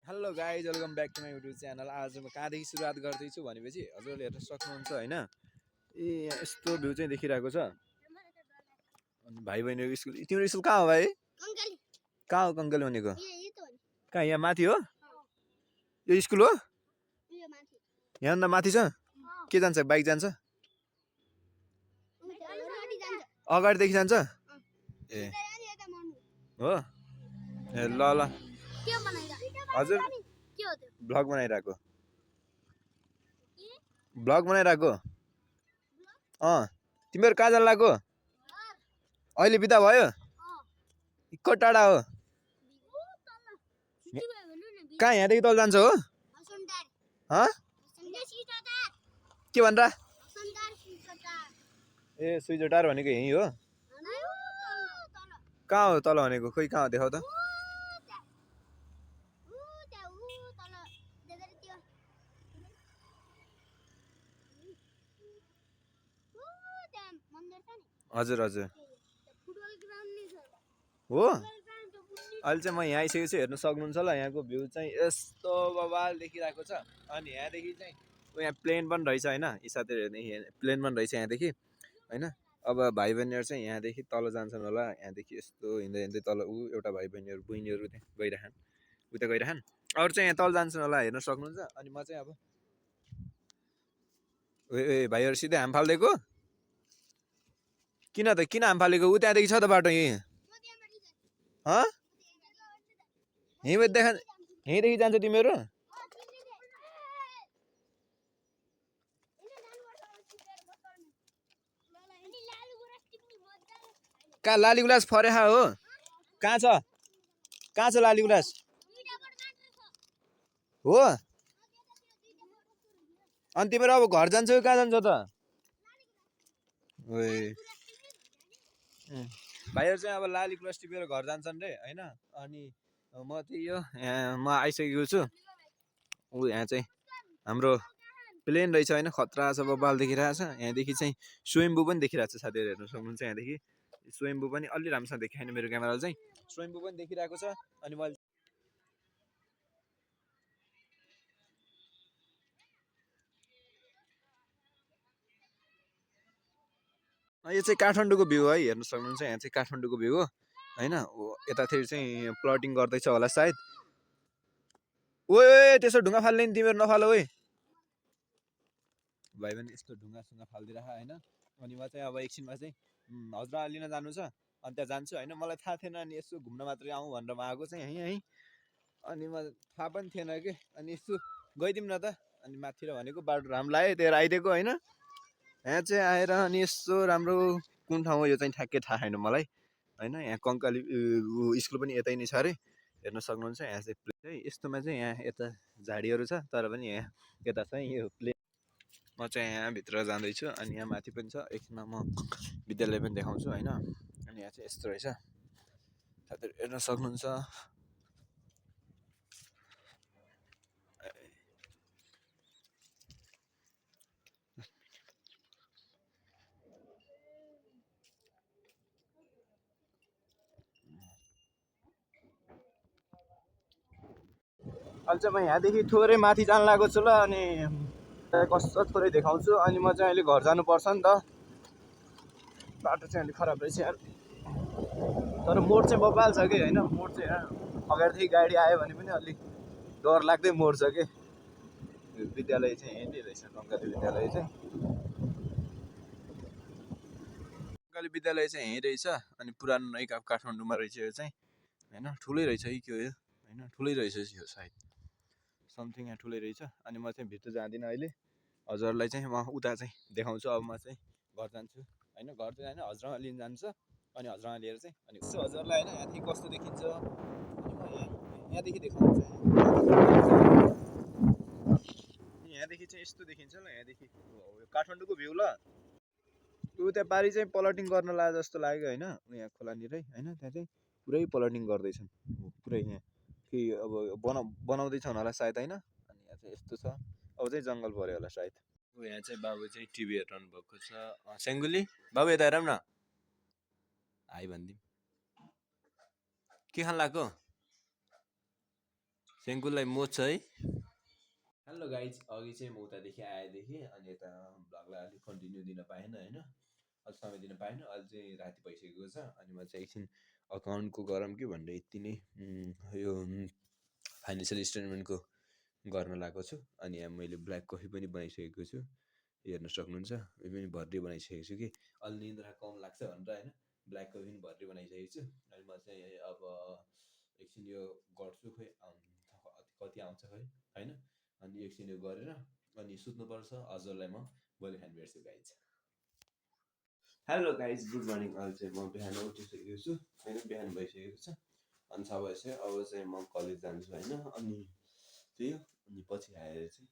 Hello guys welcome back to my YouTube channel. आज म कहाँदेखि सुरुवात गर्दैछु भनेपछि हजुरले हेर्न सक्नुहुन्छ होइन। ए यहाँ यस्तो भ्यू चाहिँ देखिरहेको छ। अनि भाइ बहिनीहरूको स्कुल, तिम्रो स्कुल कहाँ हो भाइ? कहाँ हो कङ्कली भनेको? कहाँ यहाँ माथि हो? यो स्कुल हो यहाँभन्दा माथि छ? के जान्छ, बाइक जान्छ? अगाडिदेखि जान्छ ए हो ए ल ल हजुर भ्लग बनाइरहेको तिमीहरू कहाँ जान लाग्यो? अहिले बिदा भयो? इक्को टाढा हो? कहाँ यहाँदेखि तल जान्छ हो? के भन्छ? ए सुइजोटार भनेको यहीँ हो? कहाँ हो तल भनेको? खोइ कहाँ हो देखाउ त। हजुर हजुर हो। अहिले चाहिँ म यहाँ आइसकेको छु, हेर्न सक्नुहुन्छ ल। यहाँको भ्यू चाहिँ यस्तो बवाल देखिरहेको छ। अनि यहाँदेखि चाहिँ यहाँ प्लेन पनि रहेछ होइन। यी साथीहरू हेर्ने प्लेन पनि रहेछ यहाँदेखि होइन। अब भाइ बहिनीहरू चाहिँ यहाँदेखि तल जान्छन् होला। यहाँदेखि यस्तो हिँड्दै हिँड्दै तल एउटा भाइ बहिनीहरू त्यहाँ गइरहन्, उता गइरहन्। अरू चाहिँ यहाँ तल जान्छन् होला, हेर्न सक्नुहुन्छ। अनि म चाहिँ अब ए भाइहरू सिधै हाम फालिदिएको? किन त, किन हाम फालेको? ऊ त्यहाँदेखि छ त बाटो यहीँ। यहीँदेखि जान्छ तिमीहरू? कहाँ लाली गुलास फरेखा हो? कहाँ छ? कहाँ छ लाली गुलास? हो। अनि तिमीहरू अब घर जान्छौ कहाँ जान्छौ त? भाइहरू चाहिँ अब लाली गुलास टिपेर घर जान्छन् रे होइन। अनि म चाहिँ यहाँ म आइसकेको छु। ऊ यहाँ चाहिँ हाम्रो प्लेन रहेछ होइन। खतरा छ, बबाल देखिरहेछ। यहाँदेखि चाहिँ स्वयम्भू पनि देखिरहेको छ। साथीहरू हेर्न सक्नुहुन्छ यहाँदेखि स्वयम्भू पनि अलि राम्रोसँग देखाएन मेरो क्यामेराले चाहिँ। स्वयम्भू पनि देखिरहेको छ। अनि मैले यो चाहिँ काठमाडौँको भ्यू है, हेर्न सक्नुहुन्छ। यहाँ चाहिँ काठमाडौँको भ्यू हो होइन। यतातिर चाहिँ प्लटिङ गर्दैछ होला सायद। ओए त्यसो ढुङ्गा फाल्ने नि तिमीहरू नफाल ओए। भाइ पनि यस्तो ढुङ्गासुङ्गा फालिदिइराख होइन। अनि म चाहिँ अब एकछिनमा चाहिँ हजुरआमा लिन जानु छ। अनि त्यहाँ जान्छु होइन। मलाई थाहा थिएन, अनि यसो घुम्न मात्रै आउँ भनेर म आएको चाहिँ यहीँ। अनि म थाहा पनि थिएन कि। अनि यसो गइदिउँ न त। अनि माथि भनेको बाटो राम्रो लाग्यो, त्यही भएर आइदिएको होइन। यहाँ चाहिँ आएर अनि यस्तो राम्रो कुन ठाउँ हो यो चाहिँ ठ्याक्कै थाहा छैन मलाई होइन। यहाँ कङ्काली स्कुल पनि यतै नै छ अरे, हेर्न सक्नुहुन्छ। यहाँ चाहिँ यस्तोमा चाहिँ यहाँ यता झाडीहरू छ, तर पनि यहाँ यता चाहिँ यो प्लेन। म चाहिँ यहाँभित्र जाँदैछु। अनि यहाँ माथि पनि छ, एकछिनमा म विद्यालय पनि देखाउँछु होइन। अनि यहाँ चाहिँ यस्तो रहेछ, साथीहरू हेर्न सक्नुहुन्छ। अहिले चाहिँ म यहाँदेखि थोरै माथि जान लागेको छु ल। अनि कस्तो थोरै देखाउँछु। अनि म चाहिँ अहिले घर जानुपर्छ नि त। बाटो चाहिँ अलिक खराब रहेछ यार, तर मोड चाहिँ बबाल छ कि होइन। मोड चाहिँ अगाडिदेखि गाडी आयो भने पनि अलिक डर लाग्दै मोड छ कि। विद्यालय चाहिँ यहीँ रहेछ, कङ्काली विद्यालय चाहिँ। कङ्काली विद्यालय चाहिँ यहीँ रहेछ। अनि पुरानो नै काठमाडौँमा रहेछ यो चाहिँ होइन। ठुलै रहेछ कि के हो यो होइन, ठुलै रहेछ यो सायद, समथिङ यहाँ ठुलै रहेछ। अनि म चाहिँ भित्र जाँदिनँ अहिले, हजुरहरूलाई चाहिँ म उता चाहिँ देखाउँछु। अब म चाहिँ घर जान्छु होइन। घर चाहिँ होइन, हजुरआमा लिन जान्छ। अनि हजुरआमा लिएर चाहिँ अनि हजुरलाई होइन यहाँदेखि कस्तो देखिन्छ यहाँदेखि देखाउँछु। यहाँदेखि चाहिँ यस्तो देखिन्छ ल। यहाँदेखि काठमाडौँको भ्यू ल। ऊ त्यहाँ पारि चाहिँ प्लटिङ गर्न लाग्यो जस्तो लाग्यो होइन। यहाँ खोलानिरै होइन, त्यहाँ चाहिँ पुरै प्लटिङ गर्दैछन् पुरै। यहाँ कि अब बनाउँदैछन् होला सायद होइन। अनि यहाँ चाहिँ यस्तो छ, अब चाहिँ जङ्गल पऱ्यो होला सायद। यहाँ चाहिँ बाबु चाहिँ टिभी हेरिरहनु भएको छ। सेङ्गुली बाबु यता हेरौँ न, हाई भनिदिउँ। के खान लाग्यो? सेङ्कुलाई मोच्छ है। हेलो गाइज, अघि चाहिँ म उतादेखि आएदेखि अनि यता भ्लगलाई अलिक कन्टिन्यू दिन पाएन होइन, अलिक समय दिन पाएन। अहिले चाहिँ राति भइसकेको छ अनि म चाहिँ एकछिन अकाउन्टको गरौँ कि भनेर यति नै यो फाइनेन्सियल स्टेटमेन्टको गर्न लगाएको छु। अनि यहाँ मैले ब्ल्याक कफी पनि बनाइसकेको छु, हेर्न सक्नुहुन्छ। यो पनि भर्री बनाइसकेको छु कि अलि निन्द्रा कम लाग्छ भनेर होइन, ब्ल्याक कफी पनि भर्री बनाइसकेको छु। अनि म चाहिँ अब एकछिन यो गर्छु, खोइ कति आउँछ खोइ होइन। अनि एकछिन यो गरेर अनि सुत्नुपर्छ। हजुरलाई म भोलि बिहान भेट्छु guys. Hello guys, good morning. अहिले चाहिँ म बिहान उठिसकेको छु होइन, बिहान भइसकेको छ अनि 6 बजी चाहिँ अब चाहिँ म कलेज जान्छु होइन। अनि त्यही हो, अनि पछि आएर चाहिँ